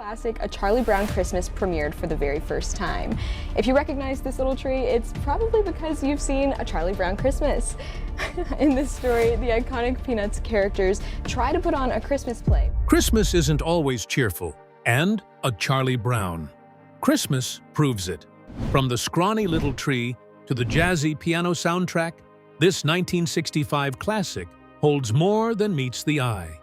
classic A Charlie Brown Christmas premiered for the very first time. If you recognize this little tree, it's probably because you've seen A Charlie Brown Christmas. In this story, the iconic Peanuts characters try to put on a Christmas play. Christmas isn't always cheerful, and a Charlie Brown. Christmas proves it. From the scrawny little tree to the jazzy piano soundtrack, this 1965 classic holds more than meets the eye.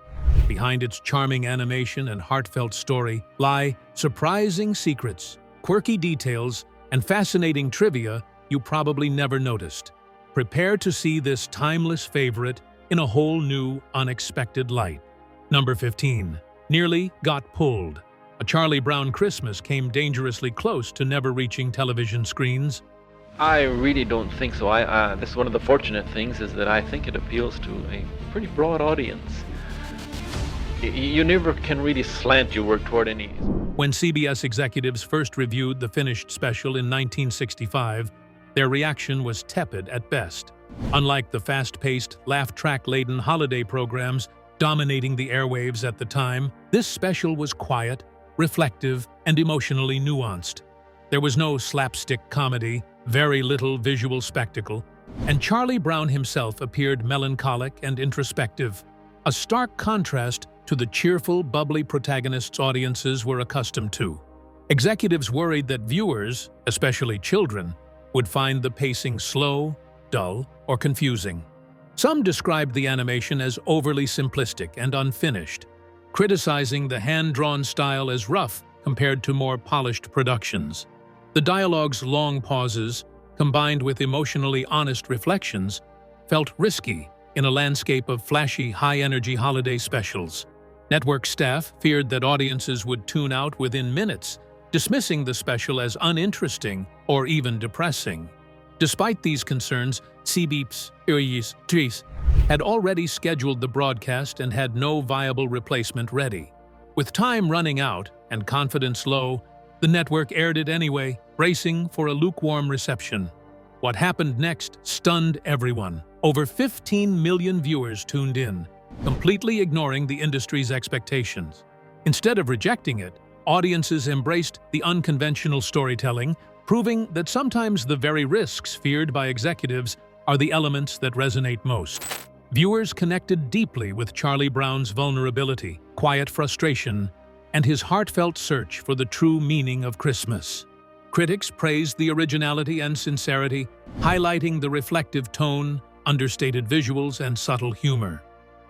Behind its charming animation and heartfelt story lie surprising secrets, quirky details, and fascinating trivia you probably never noticed. Prepare to see this timeless favorite in a whole new, unexpected light. Number 15. Nearly got pulled. A Charlie Brown Christmas came dangerously close to never reaching television screens. I really don't think so. This is one of the fortunate things, is that I think it appeals to a pretty broad audience. You never can really slant your work toward any. When CBS executives first reviewed the finished special in 1965, their reaction was tepid at best. Unlike the fast-paced, laugh-track-laden holiday programs dominating the airwaves at the time, this special was quiet, reflective, and emotionally nuanced. There was no slapstick comedy, very little visual spectacle, and Charlie Brown himself appeared melancholic and introspective, a stark contrast to the cheerful, bubbly protagonists audiences were accustomed to. Executives worried that viewers, especially children, would find the pacing slow, dull, or confusing. Some described the animation as overly simplistic and unfinished, criticizing the hand-drawn style as rough compared to more polished productions. The dialogue's long pauses, combined with emotionally honest reflections, felt risky in a landscape of flashy, high-energy holiday specials. Network staff feared that audiences would tune out within minutes, dismissing the special as uninteresting or even depressing. Despite these concerns, CBS had already scheduled the broadcast and had no viable replacement ready. With time running out and confidence low, the network aired it anyway, bracing for a lukewarm reception. What happened next stunned everyone. Over 15 million viewers tuned in, completely ignoring the industry's expectations. Instead of rejecting it, audiences embraced the unconventional storytelling, proving that sometimes the very risks feared by executives are the elements that resonate most. Viewers connected deeply with Charlie Brown's vulnerability, quiet frustration, and his heartfelt search for the true meaning of Christmas. Critics praised the originality and sincerity, highlighting the reflective tone, understated visuals, and subtle humor.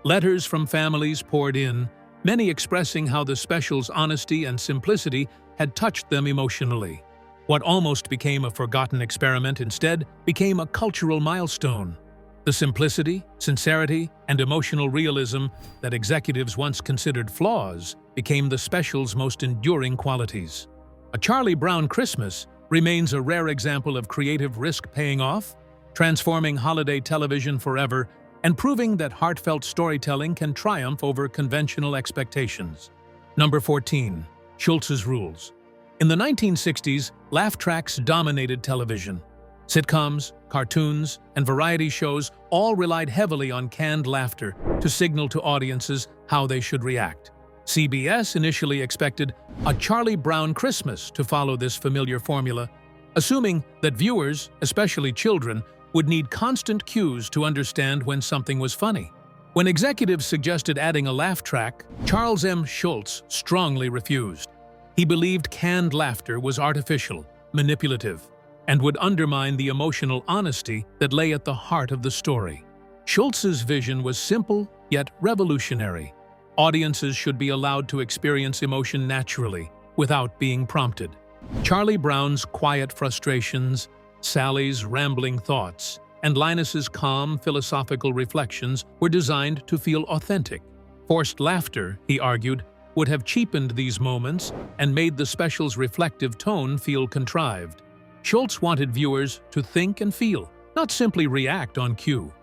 Letters from families poured in, many expressing how the special's honesty and simplicity had touched them emotionally. What almost became a forgotten experiment instead became a cultural milestone. The simplicity, sincerity, and emotional realism that executives once considered flaws became the special's most enduring qualities. A Charlie Brown Christmas remains a rare example of creative risk paying off, transforming holiday television forever and proving that heartfelt storytelling can triumph over conventional expectations. Number 14. Schultz's Rules. In the 1960s, laugh tracks dominated television. Sitcoms, cartoons, and variety shows all relied heavily on canned laughter to signal to audiences how they should react. CBS initially expected A Charlie Brown Christmas to follow this familiar formula, assuming that viewers, especially children, would need constant cues to understand when something was funny. When executives suggested adding a laugh track, Charles M. Schulz strongly refused. He believed canned laughter was artificial, manipulative, and would undermine the emotional honesty that lay at the heart of the story. Schultz's vision was simple yet revolutionary. Audiences should be allowed to experience emotion naturally, without being prompted. Charlie Brown's quiet frustrations, Sally's rambling thoughts, and Linus's calm, philosophical reflections were designed to feel authentic. Forced laughter, he argued, would have cheapened these moments and made the special's reflective tone feel contrived. Schulz wanted viewers to think and feel, not simply react on cue.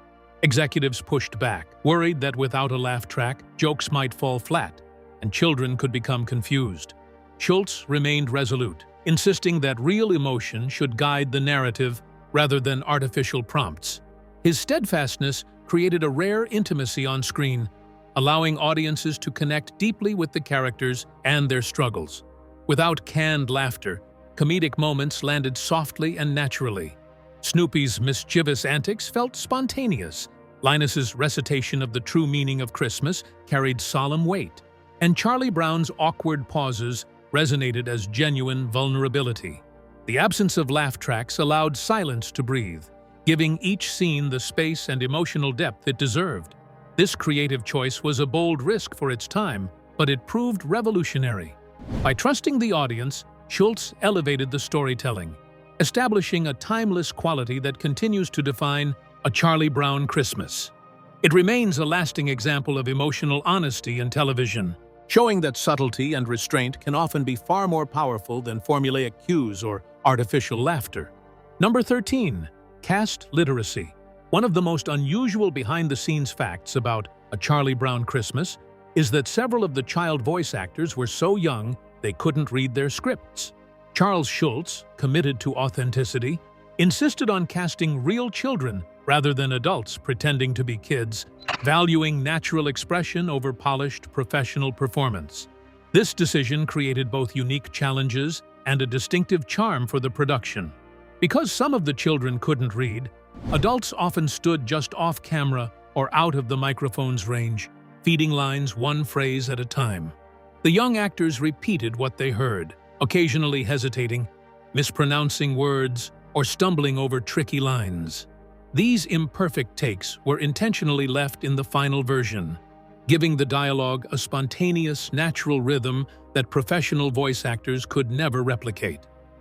Executives pushed back, worried that without a laugh track, jokes might fall flat, and children could become confused. Schulz remained resolute, insisting that real emotion should guide the narrative rather than artificial prompts. His steadfastness created a rare intimacy on screen, allowing audiences to connect deeply with the characters and their struggles. Without canned laughter, comedic moments landed softly and naturally. Snoopy's mischievous antics felt spontaneous. Linus's recitation of the true meaning of Christmas carried solemn weight, and Charlie Brown's awkward pauses resonated as genuine vulnerability. The absence of laugh tracks allowed silence to breathe, giving each scene the space and emotional depth it deserved. This creative choice was a bold risk for its time, but it proved revolutionary. By trusting the audience, Schulz elevated the storytelling, establishing a timeless quality that continues to define A Charlie Brown Christmas. It remains a lasting example of emotional honesty in television, showing that subtlety and restraint can often be far more powerful than formulaic cues or artificial laughter. Number 13. Cast literacy. One of the most unusual behind-the-scenes facts about A Charlie Brown Christmas is that several of the child voice actors were so young they couldn't read their scripts. Charles Schulz, committed to authenticity, insisted on casting real children rather than adults pretending to be kids, valuing natural expression over polished professional performance. This decision created both unique challenges and a distinctive charm for the production. Because some of the children couldn't read, adults often stood just off camera or out of the microphone's range, feeding lines one phrase at a time. The young actors repeated what they heard, occasionally hesitating, mispronouncing words, or stumbling over tricky lines. These imperfect takes were intentionally left in the final version, giving the dialogue a spontaneous, natural rhythm that professional voice actors could never replicate.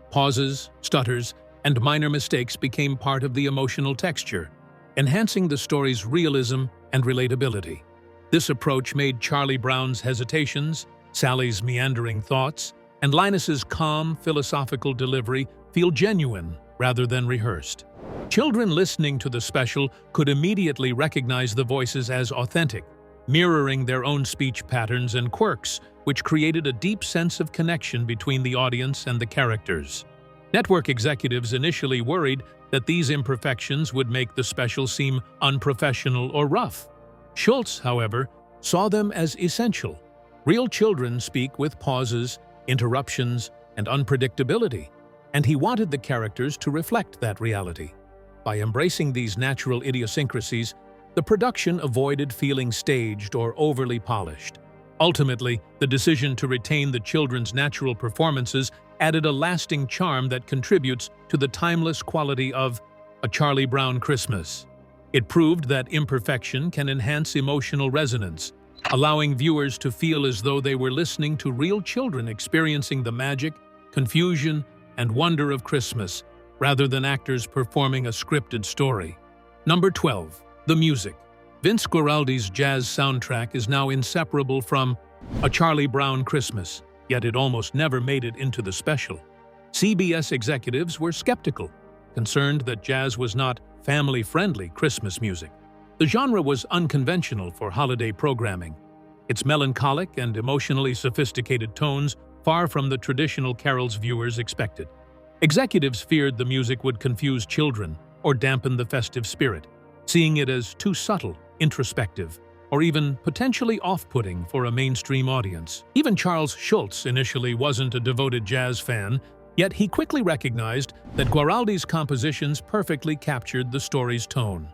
Pauses, stutters, and minor mistakes became part of the emotional texture, enhancing the story's realism and relatability. This approach made Charlie Brown's hesitations, Sally's meandering thoughts, and Linus's calm, philosophical delivery feel genuine rather than rehearsed. Children listening to the special could immediately recognize the voices as authentic, mirroring their own speech patterns and quirks, which created a deep sense of connection between the audience and the characters. Network executives initially worried that these imperfections would make the special seem unprofessional or rough. Schulz, however, saw them as essential. Real children speak with pauses, interruptions, and unpredictability, and he wanted the characters to reflect that reality. By embracing these natural idiosyncrasies, the production avoided feeling staged or overly polished. Ultimately, the decision to retain the children's natural performances added a lasting charm that contributes to the timeless quality of A Charlie Brown Christmas. It proved that imperfection can enhance emotional resonance, allowing viewers to feel as though they were listening to real children experiencing the magic, confusion, and wonder of Christmas, rather than actors performing a scripted story. Number 12. The music. Vince Guaraldi's jazz soundtrack is now inseparable from A Charlie Brown Christmas, yet it almost never made it into the special. CBS executives were skeptical, concerned that jazz was not family-friendly Christmas music. The genre was unconventional for holiday programming, its melancholic and emotionally sophisticated tones far from the traditional carols viewers expected. Executives feared the music would confuse children or dampen the festive spirit, seeing it as too subtle, introspective, or even potentially off-putting for a mainstream audience. Even Charles Schulz initially wasn't a devoted jazz fan, yet he quickly recognized that Guaraldi's compositions perfectly captured the story's tone.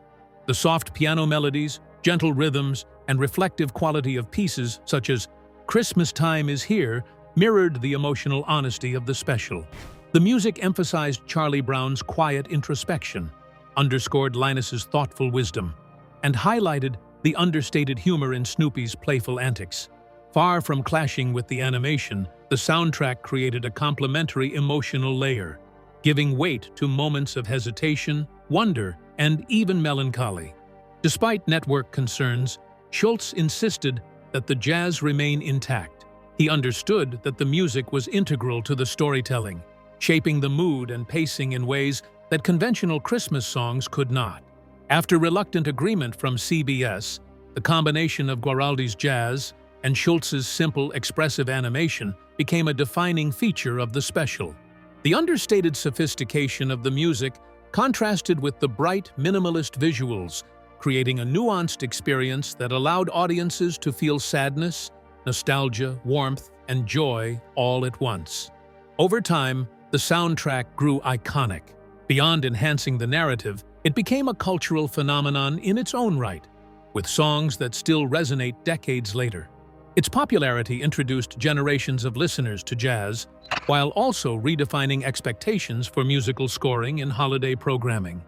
The soft piano melodies, gentle rhythms, and reflective quality of pieces such as Christmas Time Is Here mirrored the emotional honesty of the special. The music emphasized Charlie Brown's quiet introspection, underscored Linus's thoughtful wisdom, and highlighted the understated humor in Snoopy's playful antics. Far from clashing with the animation, the soundtrack created a complementary emotional layer, giving weight to moments of hesitation, wonder, and even melancholy. Despite network concerns, Schulz insisted that the jazz remain intact. He understood that the music was integral to the storytelling, shaping the mood and pacing in ways that conventional Christmas songs could not. After reluctant agreement from CBS, the combination of Guaraldi's jazz and Schulz's simple, expressive animation became a defining feature of the special. The understated sophistication of the music contrasted with the bright, minimalist visuals, creating a nuanced experience that allowed audiences to feel sadness, nostalgia, warmth, and joy all at once. Over time, the soundtrack grew iconic. Beyond enhancing the narrative, it became a cultural phenomenon in its own right, with songs that still resonate decades later. Its popularity introduced generations of listeners to jazz, while also redefining expectations for musical scoring in holiday programming.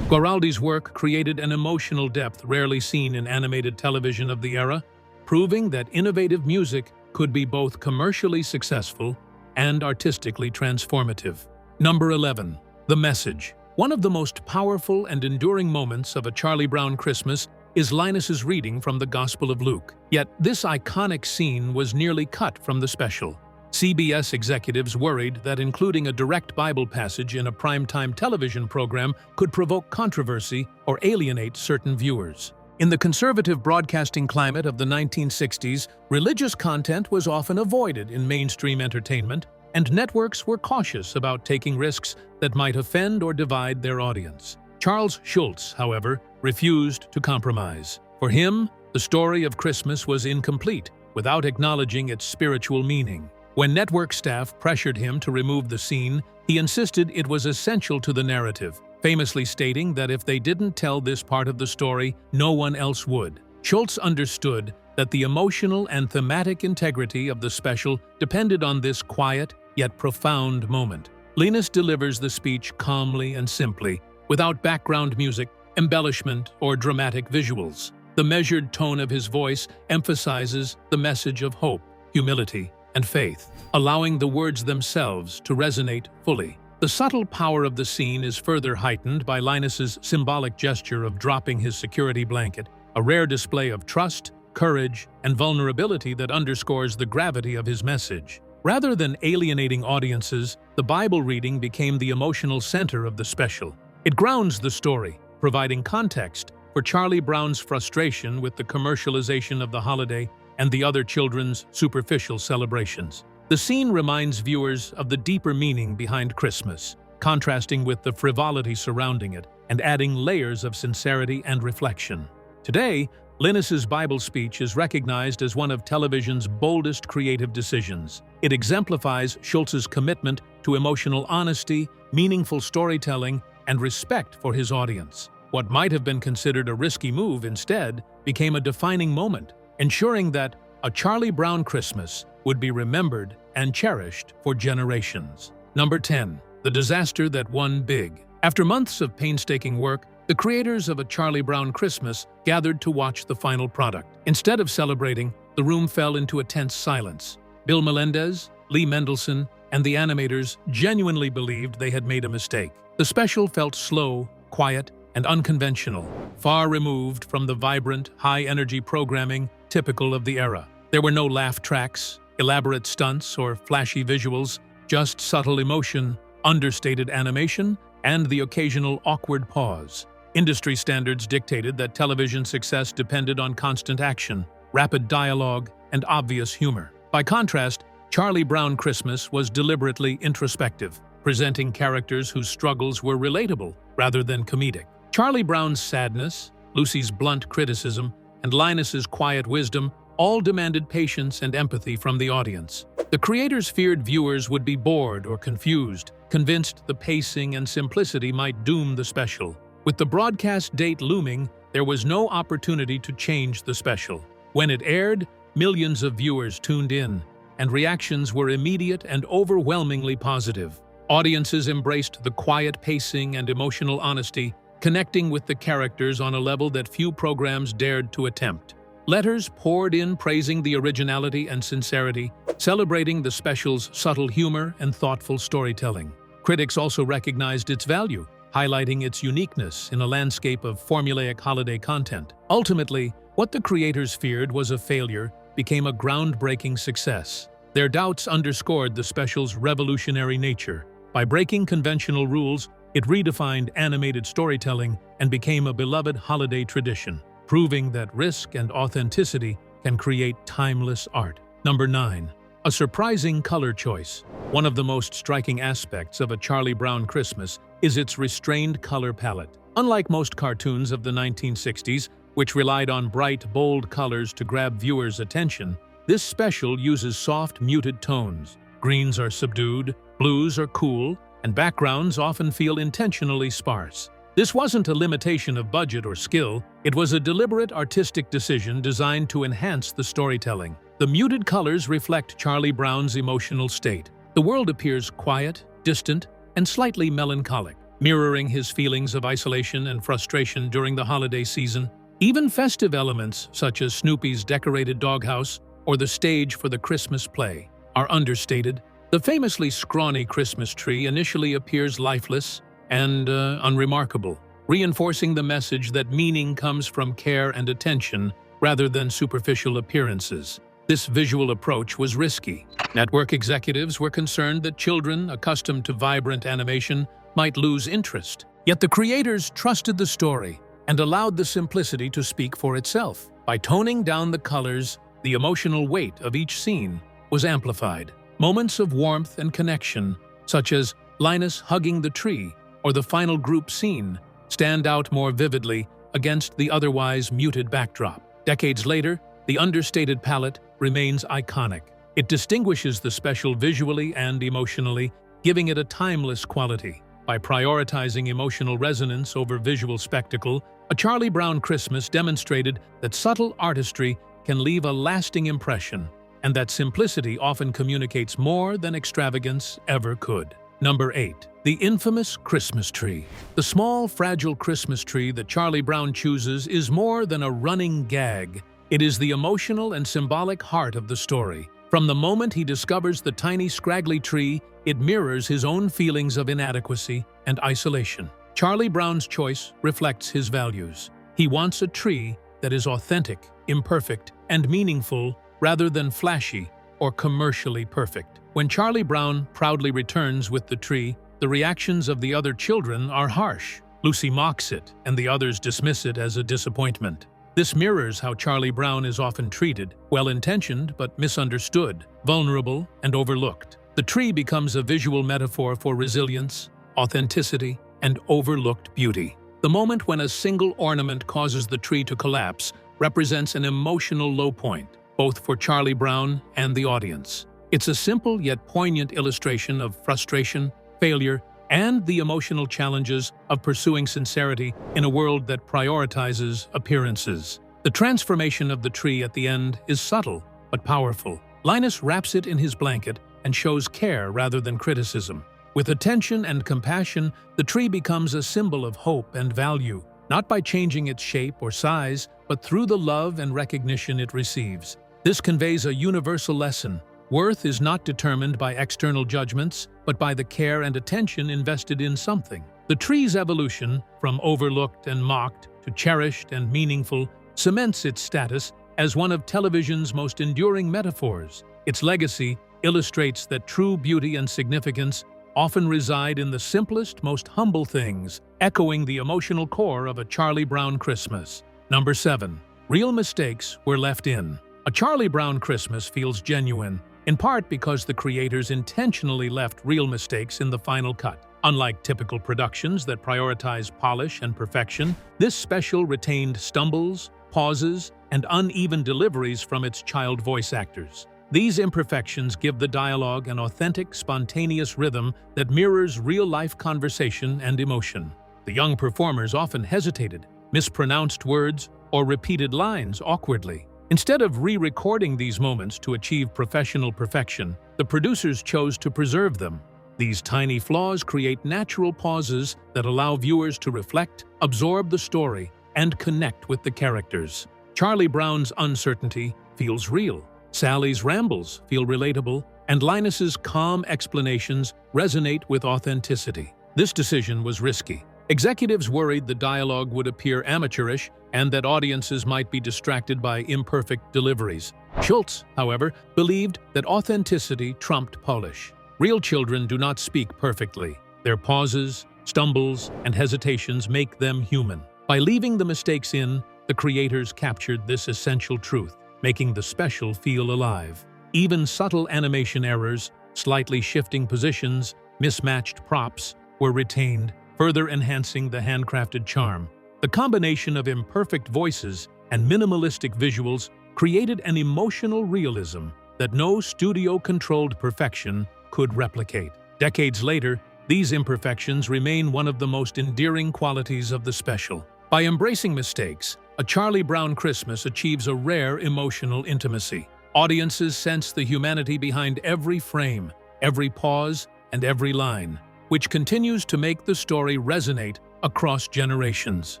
Guaraldi's work created an emotional depth rarely seen in animated television of the era, proving that innovative music could be both commercially successful and artistically transformative. Number 11. The Message. One of the most powerful and enduring moments of A Charlie Brown Christmas is Linus's reading from the Gospel of Luke. Yet this iconic scene was nearly cut from the special. CBS executives worried that including a direct Bible passage in a primetime television program could provoke controversy or alienate certain viewers. In the conservative broadcasting climate of the 1960s, religious content was often avoided in mainstream entertainment, and networks were cautious about taking risks that might offend or divide their audience. Charles Schulz, however, refused to compromise. For him, the story of Christmas was incomplete without acknowledging its spiritual meaning. When network staff pressured him to remove the scene, he insisted it was essential to the narrative, famously stating that if they didn't tell this part of the story, no one else would. Schulz understood that the emotional and thematic integrity of the special depended on this quiet yet profound moment. Linus delivers the speech calmly and simply, without background music, embellishment, or dramatic visuals. The measured tone of his voice emphasizes the message of hope, humility, and faith, allowing the words themselves to resonate fully. The subtle power of the scene is further heightened by Linus's symbolic gesture of dropping his security blanket, a rare display of trust, courage, and vulnerability that underscores the gravity of his message. Rather than alienating audiences, the Bible reading became the emotional center of the special. It grounds the story, providing context for Charlie Brown's frustration with the commercialization of the holiday and the other children's superficial celebrations. The scene reminds viewers of the deeper meaning behind Christmas, contrasting with the frivolity surrounding it and adding layers of sincerity and reflection. Today, Linus's Bible speech is recognized as one of television's boldest creative decisions. It exemplifies Schulz's commitment to emotional honesty, meaningful storytelling, and respect for his audience. What might have been considered a risky move instead became a defining moment, ensuring that A Charlie Brown Christmas would be remembered and cherished for generations. Number 10. The Disaster That Won Big. After months of painstaking work, the creators of A Charlie Brown Christmas gathered to watch the final product. Instead of celebrating, the room fell into a tense silence. Bill Melendez, Lee Mendelsohn, and the animators genuinely believed they had made a mistake. The special felt slow, quiet, and unconventional, far removed from the vibrant, high-energy programming typical of the era. There were no laugh tracks, elaborate stunts, or flashy visuals, just subtle emotion, understated animation, and the occasional awkward pause. Industry standards dictated that television success depended on constant action, rapid dialogue, and obvious humor. By contrast, Charlie Brown Christmas was deliberately introspective, presenting characters whose struggles were relatable rather than comedic. Charlie Brown's sadness, Lucy's blunt criticism, and Linus's quiet wisdom all demanded patience and empathy from the audience. The creators feared viewers would be bored or confused, convinced the pacing and simplicity might doom the special. With the broadcast date looming, there was no opportunity to change the special. When it aired, millions of viewers tuned in, and reactions were immediate and overwhelmingly positive. Audiences embraced the quiet pacing and emotional honesty, connecting with the characters on a level that few programs dared to attempt. Letters poured in praising the originality and sincerity, celebrating the special's subtle humor and thoughtful storytelling. Critics also recognized its value, highlighting its uniqueness in a landscape of formulaic holiday content. Ultimately, what the creators feared was a failure became a groundbreaking success. Their doubts underscored the special's revolutionary nature. By breaking conventional rules, it redefined animated storytelling and became a beloved holiday tradition, proving that risk and authenticity can create timeless art. Number 9. A surprising color choice. One of the most striking aspects of A Charlie Brown Christmas is its restrained color palette. Unlike most cartoons of the 1960s, which relied on bright, bold colors to grab viewers' attention, this special uses soft, muted tones. Greens are subdued, blues are cool, and backgrounds often feel intentionally sparse. This wasn't a limitation of budget or skill, it was a deliberate artistic decision designed to enhance the storytelling. The muted colors reflect Charlie Brown's emotional state. The world appears quiet, distant, and slightly melancholic, mirroring his feelings of isolation and frustration during the holiday season. Even festive elements, such as Snoopy's decorated doghouse or the stage for the Christmas play, are understated. The famously scrawny Christmas tree initially appears lifeless and unremarkable, reinforcing the message that meaning comes from care and attention rather than superficial appearances. This visual approach was risky. Network executives were concerned that children accustomed to vibrant animation might lose interest. Yet the creators trusted the story and allowed the simplicity to speak for itself. By toning down the colors, the emotional weight of each scene was amplified. Moments of warmth and connection, such as Linus hugging the tree or the final group scene, stand out more vividly against the otherwise muted backdrop. Decades later, the understated palette remains iconic. It distinguishes the special visually and emotionally, giving it a timeless quality. By prioritizing emotional resonance over visual spectacle, A Charlie Brown Christmas demonstrated that subtle artistry can leave a lasting impression, and that simplicity often communicates more than extravagance ever could. Number 8. The infamous Christmas tree. The small, fragile Christmas tree that Charlie Brown chooses is more than a running gag. It is the emotional and symbolic heart of the story. From the moment he discovers the tiny, scraggly tree, it mirrors his own feelings of inadequacy and isolation. Charlie Brown's choice reflects his values. He wants a tree that is authentic, imperfect, and meaningful rather than flashy or commercially perfect. When Charlie Brown proudly returns with the tree, the reactions of the other children are harsh. Lucy mocks it, and the others dismiss it as a disappointment. This mirrors how Charlie Brown is often treated, well-intentioned but misunderstood, vulnerable and overlooked. The tree becomes a visual metaphor for resilience, authenticity, and overlooked beauty. The moment when a single ornament causes the tree to collapse represents an emotional low point, both for Charlie Brown and the audience. It's a simple yet poignant illustration of frustration, failure, and the emotional challenges of pursuing sincerity in a world that prioritizes appearances. The transformation of the tree at the end is subtle but powerful. Linus wraps it in his blanket and shows care rather than criticism. With attention and compassion, the tree becomes a symbol of hope and value, not by changing its shape or size, but through the love and recognition it receives. This conveys a universal lesson. Worth is not determined by external judgments, but by the care and attention invested in something. The tree's evolution, from overlooked and mocked to cherished and meaningful, cements its status as one of television's most enduring metaphors. Its legacy illustrates that true beauty and significance often reside in the simplest, most humble things, echoing the emotional core of A Charlie Brown Christmas. Number 7. Real mistakes were left in. A Charlie Brown Christmas feels genuine, in part because the creators intentionally left real mistakes in the final cut. Unlike typical productions that prioritize polish and perfection, this special retained stumbles, pauses, and uneven deliveries from its child voice actors. These imperfections give the dialogue an authentic, spontaneous rhythm that mirrors real-life conversation and emotion. The young performers often hesitated, mispronounced words, or repeated lines awkwardly. Instead of re-recording these moments to achieve professional perfection, the producers chose to preserve them. These tiny flaws create natural pauses that allow viewers to reflect, absorb the story, and connect with the characters. Charlie Brown's uncertainty feels real. Sally's rambles feel relatable, and Linus's calm explanations resonate with authenticity. This decision was risky. Executives worried the dialogue would appear amateurish and that audiences might be distracted by imperfect deliveries. Schultz, however, believed that authenticity trumped polish. Real children do not speak perfectly. Their pauses, stumbles, and hesitations make them human. By leaving the mistakes in, the creators captured this essential truth, making the special feel alive. Even subtle animation errors, slightly shifting positions, mismatched props, were retained, further enhancing the handcrafted charm. The combination of imperfect voices and minimalistic visuals created an emotional realism that no studio-controlled perfection could replicate. Decades later, these imperfections remain one of the most endearing qualities of the special. By embracing mistakes, A Charlie Brown Christmas achieves a rare emotional intimacy. Audiences sense the humanity behind every frame, every pause, and every line, which continues to make the story resonate across generations.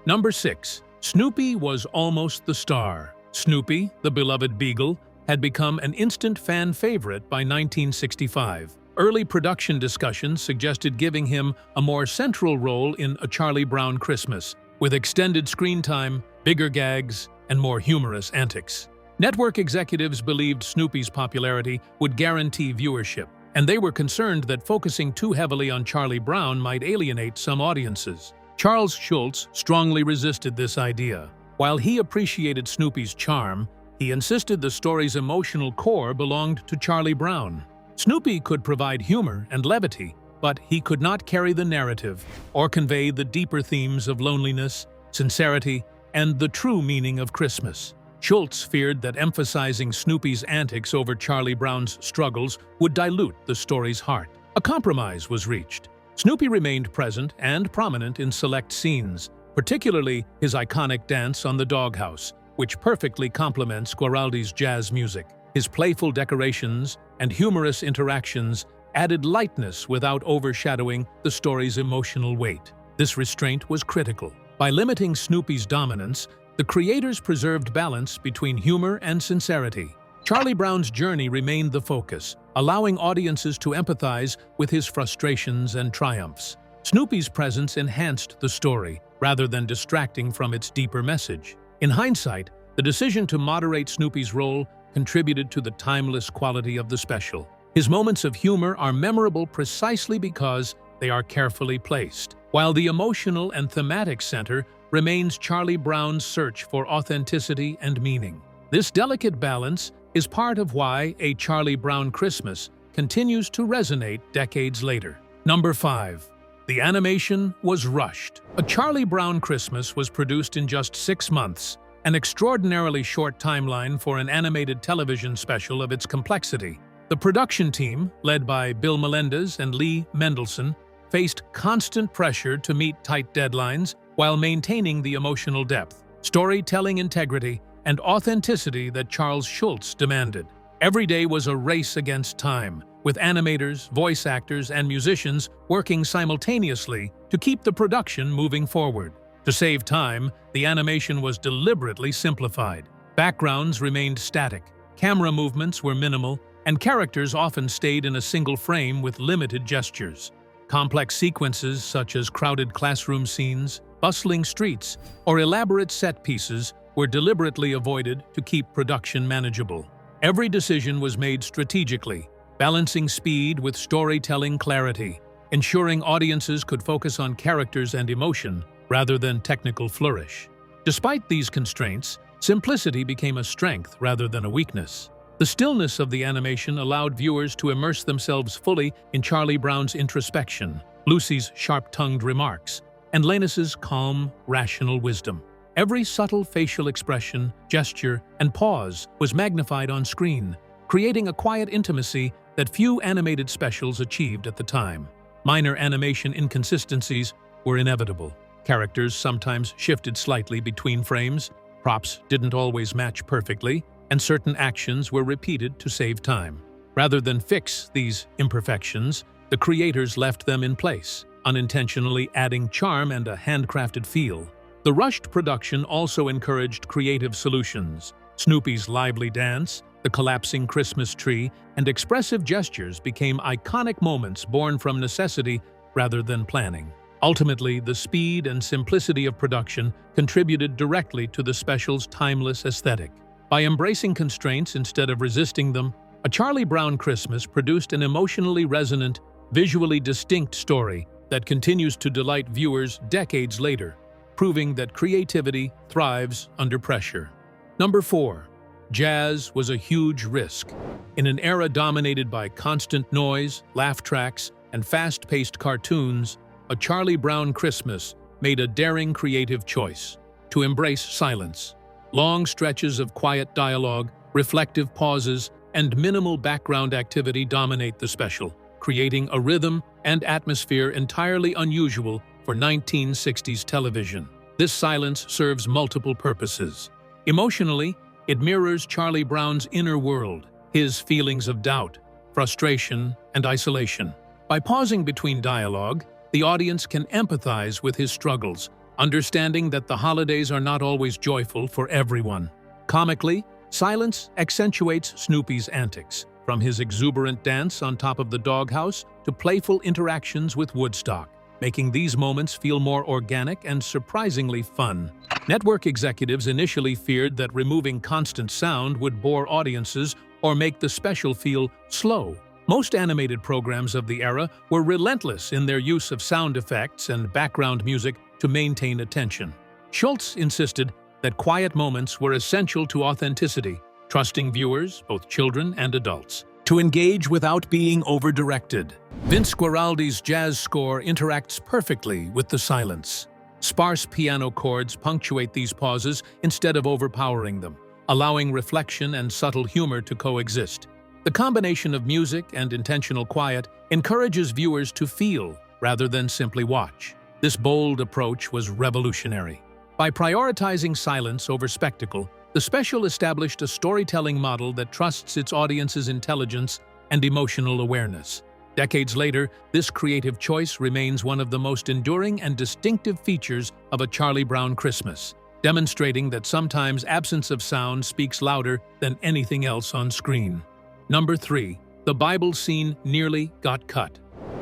Number 6. Snoopy was almost the star. Snoopy, the beloved beagle, had become an instant fan favorite by 1965. Early production discussions suggested giving him a more central role in A Charlie Brown Christmas, with extended screen time, bigger gags, and more humorous antics. Network executives believed Snoopy's popularity would guarantee viewership, and they were concerned that focusing too heavily on Charlie Brown might alienate some audiences. Charles Schulz strongly resisted this idea. While he appreciated Snoopy's charm, he insisted the story's emotional core belonged to Charlie Brown. Snoopy could provide humor and levity, but he could not carry the narrative or convey the deeper themes of loneliness, sincerity, and the true meaning of Christmas. Schulz feared that emphasizing Snoopy's antics over Charlie Brown's struggles would dilute the story's heart. A compromise was reached. Snoopy remained present and prominent in select scenes, particularly his iconic dance on the doghouse, which perfectly complements Guaraldi's jazz music. His playful decorations and humorous interactions added lightness without overshadowing the story's emotional weight. This restraint was critical. By limiting Snoopy's dominance, the creators preserved balance between humor and sincerity. Charlie Brown's journey remained the focus, allowing audiences to empathize with his frustrations and triumphs. Snoopy's presence enhanced the story, rather than distracting from its deeper message. In hindsight, the decision to moderate Snoopy's role contributed to the timeless quality of the special. His moments of humor are memorable precisely because they are carefully placed, while the emotional and thematic center remains Charlie Brown's search for authenticity and meaning. This delicate balance is part of why A Charlie Brown Christmas continues to resonate decades later. Number 5. The animation was rushed. A Charlie Brown Christmas was produced in just 6 months, an extraordinarily short timeline for an animated television special of its complexity. The production team, led by Bill Melendez and Lee Mendelsohn, faced constant pressure to meet tight deadlines while maintaining the emotional depth, storytelling integrity, and authenticity that Charles Schulz demanded. Every day was a race against time, with animators, voice actors, and musicians working simultaneously to keep the production moving forward. To save time, the animation was deliberately simplified. Backgrounds remained static, camera movements were minimal, and characters often stayed in a single frame with limited gestures. Complex sequences such as crowded classroom scenes, bustling streets, or elaborate set pieces were deliberately avoided to keep production manageable. Every decision was made strategically, balancing speed with storytelling clarity, ensuring audiences could focus on characters and emotion rather than technical flourish. Despite these constraints, simplicity became a strength rather than a weakness. The stillness of the animation allowed viewers to immerse themselves fully in Charlie Brown's introspection, Lucy's sharp-tongued remarks, and Linus's calm, rational wisdom. Every subtle facial expression, gesture, and pause was magnified on screen, creating a quiet intimacy that few animated specials achieved at the time. Minor animation inconsistencies were inevitable. Characters sometimes shifted slightly between frames, props didn't always match perfectly, and certain actions were repeated to save time. Rather than fix these imperfections, the creators left them in place, unintentionally adding charm and a handcrafted feel. The rushed production also encouraged creative solutions. Snoopy's lively dance, the collapsing Christmas tree, and expressive gestures became iconic moments born from necessity rather than planning. Ultimately, the speed and simplicity of production contributed directly to the special's timeless aesthetic. By embracing constraints instead of resisting them, A Charlie Brown Christmas produced an emotionally resonant, visually distinct story that continues to delight viewers decades later, proving that creativity thrives under pressure. Number 4. Jazz was a huge risk. In an era dominated by constant noise, laugh tracks, and fast-paced cartoons, A Charlie Brown Christmas made a daring creative choice to embrace silence. Long stretches of quiet dialogue, reflective pauses, and minimal background activity dominate the special, creating a rhythm and atmosphere entirely unusual for 1960s television. This silence serves multiple purposes. Emotionally, it mirrors Charlie Brown's inner world, his feelings of doubt, frustration, and isolation. By pausing between dialogue, the audience can empathize with his struggles, understanding that the holidays are not always joyful for everyone. Comically, silence accentuates Snoopy's antics, from his exuberant dance on top of the doghouse to playful interactions with Woodstock, making these moments feel more organic and surprisingly fun. Network executives initially feared that removing constant sound would bore audiences or make the special feel slow. Most animated programs of the era were relentless in their use of sound effects and background music to maintain attention. Schultz insisted that quiet moments were essential to authenticity, trusting viewers, both children and adults, to engage without being over-directed. Vince Guaraldi's jazz score interacts perfectly with the silence. Sparse piano chords punctuate these pauses instead of overpowering them, allowing reflection and subtle humor to coexist. The combination of music and intentional quiet encourages viewers to feel rather than simply watch. This bold approach was revolutionary. By prioritizing silence over spectacle, the special established a storytelling model that trusts its audience's intelligence and emotional awareness. Decades later, this creative choice remains one of the most enduring and distinctive features of A Charlie Brown Christmas, demonstrating that sometimes absence of sound speaks louder than anything else on screen. Number 3. The Bible scene nearly got cut.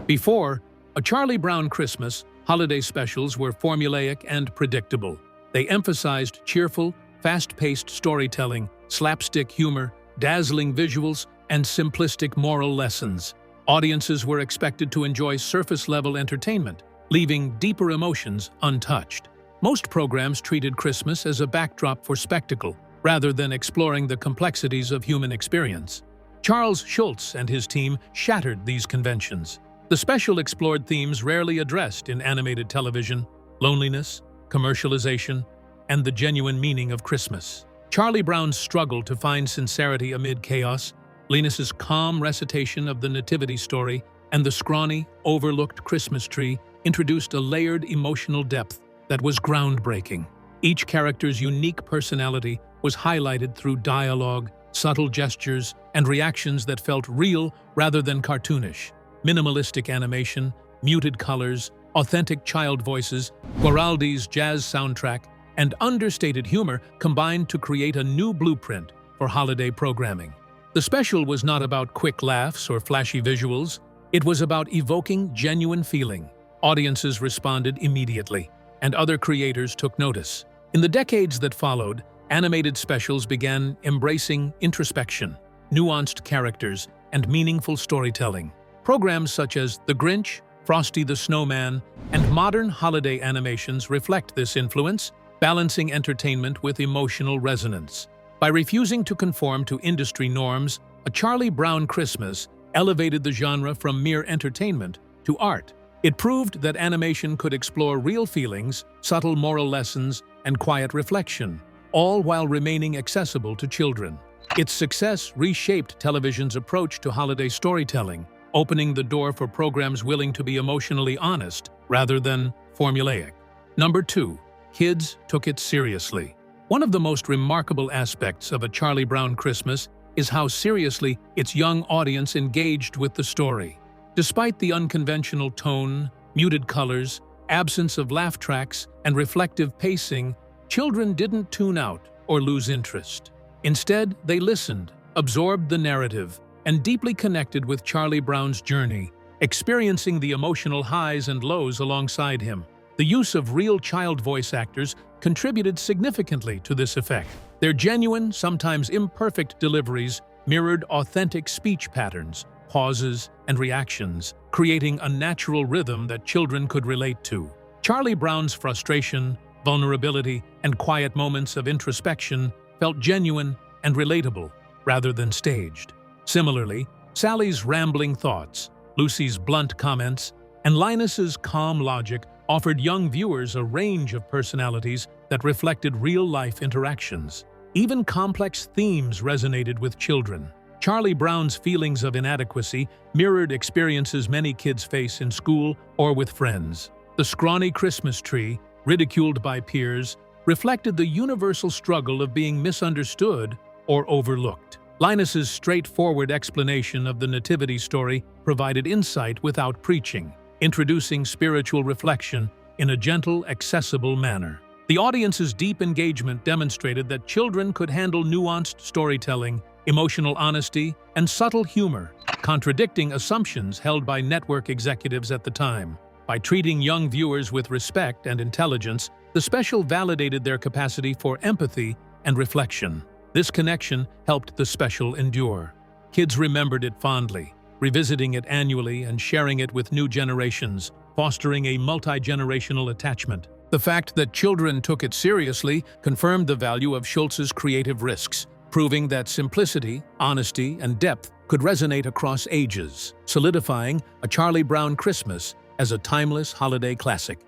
Before A Charlie Brown Christmas, holiday specials were formulaic and predictable. They emphasized cheerful, fast-paced storytelling, slapstick humor, dazzling visuals, and simplistic moral lessons. Audiences were expected to enjoy surface-level entertainment, leaving deeper emotions untouched. Most programs treated Christmas as a backdrop for spectacle, rather than exploring the complexities of human experience. Charles Schultz and his team shattered these conventions. The special explored themes rarely addressed in animated television: loneliness, commercialization, and the genuine meaning of Christmas. Charlie Brown's struggle to find sincerity amid chaos, Linus's calm recitation of the nativity story, and the scrawny, overlooked Christmas tree introduced a layered emotional depth that was groundbreaking. Each character's unique personality was highlighted through dialogue, subtle gestures, and reactions that felt real rather than cartoonish. Minimalistic animation, muted colors, authentic child voices, Guaraldi's jazz soundtrack, and understated humor combined to create a new blueprint for holiday programming. The special was not about quick laughs or flashy visuals. It was about evoking genuine feeling. Audiences responded immediately, and other creators took notice. In the decades that followed, animated specials began embracing introspection, nuanced characters, and meaningful storytelling. Programs such as The Grinch, Frosty the Snowman, and modern holiday animations reflect this influence, balancing entertainment with emotional resonance. By refusing to conform to industry norms, A Charlie Brown Christmas elevated the genre from mere entertainment to art. It proved that animation could explore real feelings, subtle moral lessons, and quiet reflection, all while remaining accessible to children. Its success reshaped television's approach to holiday storytelling, opening the door for programs willing to be emotionally honest rather than formulaic. Number 2. Kids took it seriously. One of the most remarkable aspects of A Charlie Brown Christmas is how seriously its young audience engaged with the story. Despite the unconventional tone, muted colors, absence of laugh tracks, and reflective pacing, children didn't tune out or lose interest. Instead, they listened, absorbed the narrative, and deeply connected with Charlie Brown's journey, experiencing the emotional highs and lows alongside him. The use of real child voice actors contributed significantly to this effect. Their genuine, sometimes imperfect deliveries mirrored authentic speech patterns, pauses, and reactions, creating a natural rhythm that children could relate to. Charlie Brown's frustration, vulnerability, and quiet moments of introspection felt genuine and relatable rather than staged. Similarly, Sally's rambling thoughts, Lucy's blunt comments, and Linus's calm logic offered young viewers a range of personalities that reflected real-life interactions. Even complex themes resonated with children. Charlie Brown's feelings of inadequacy mirrored experiences many kids face in school or with friends. The scrawny Christmas tree, ridiculed by peers, reflected the universal struggle of being misunderstood or overlooked. Linus's straightforward explanation of the nativity story provided insight without preaching, introducing spiritual reflection in a gentle, accessible manner. The audience's deep engagement demonstrated that children could handle nuanced storytelling, emotional honesty, and subtle humor, contradicting assumptions held by network executives at the time. By treating young viewers with respect and intelligence, the special validated their capacity for empathy and reflection. This connection helped the special endure. Kids remembered it fondly, revisiting it annually and sharing it with new generations, fostering a multi-generational attachment. The fact that children took it seriously confirmed the value of Schultz's creative risks, proving that simplicity, honesty, and depth could resonate across ages, solidifying A Charlie Brown Christmas as a timeless holiday classic.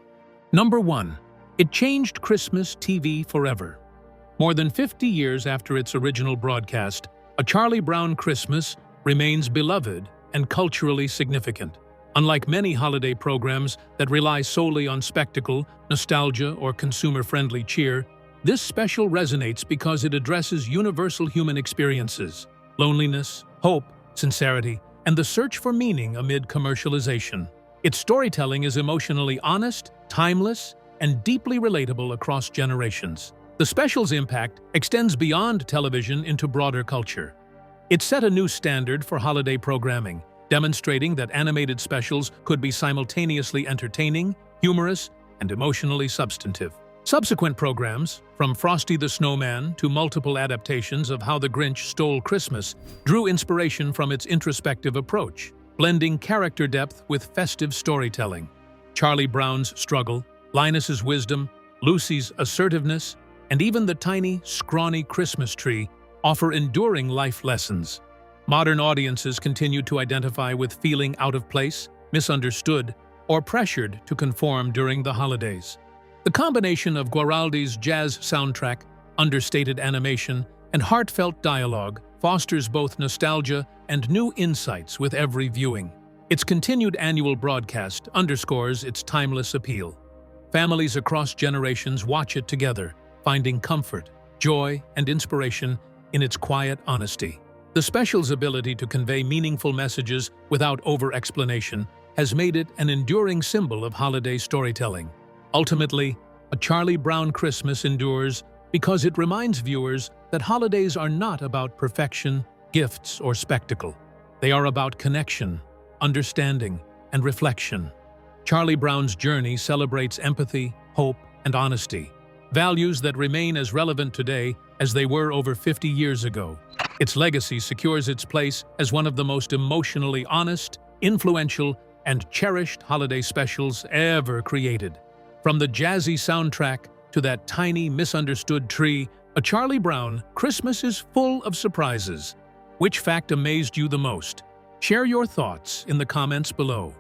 Number 1. It changed Christmas TV forever. More than 50 years after its original broadcast, A Charlie Brown Christmas remains beloved and culturally significant. Unlike many holiday programs that rely solely on spectacle, nostalgia, or consumer-friendly cheer, this special resonates because it addresses universal human experiences: loneliness, hope, sincerity, and the search for meaning amid commercialization. Its storytelling is emotionally honest, timeless, and deeply relatable across generations. The special's impact extends beyond television into broader culture. It set a new standard for holiday programming, demonstrating that animated specials could be simultaneously entertaining, humorous, and emotionally substantive. Subsequent programs, from Frosty the Snowman to multiple adaptations of How the Grinch Stole Christmas, drew inspiration from its introspective approach, blending character depth with festive storytelling. Charlie Brown's struggle, Linus's wisdom, Lucy's assertiveness, and even the tiny, scrawny Christmas tree offer enduring life lessons. Modern audiences continue to identify with feeling out of place, misunderstood, or pressured to conform during the holidays. The combination of Guaraldi's jazz soundtrack, understated animation, and heartfelt dialogue fosters both nostalgia and new insights with every viewing. Its continued annual broadcast underscores its timeless appeal. Families across generations watch it together, finding comfort, joy, and inspiration in its quiet honesty. The special's ability to convey meaningful messages without over-explanation has made it an enduring symbol of holiday storytelling. Ultimately, A Charlie Brown Christmas endures because it reminds viewers that holidays are not about perfection, gifts, or spectacle. They are about connection, understanding, and reflection. Charlie Brown's journey celebrates empathy, hope, and honesty, values that remain as relevant today as they were over 50 years ago. Its legacy secures its place as one of the most emotionally honest, influential, and cherished holiday specials ever created. From the jazzy soundtrack to that tiny, misunderstood tree, A Charlie Brown Christmas is full of surprises. Which fact amazed you the most? Share your thoughts in the comments below.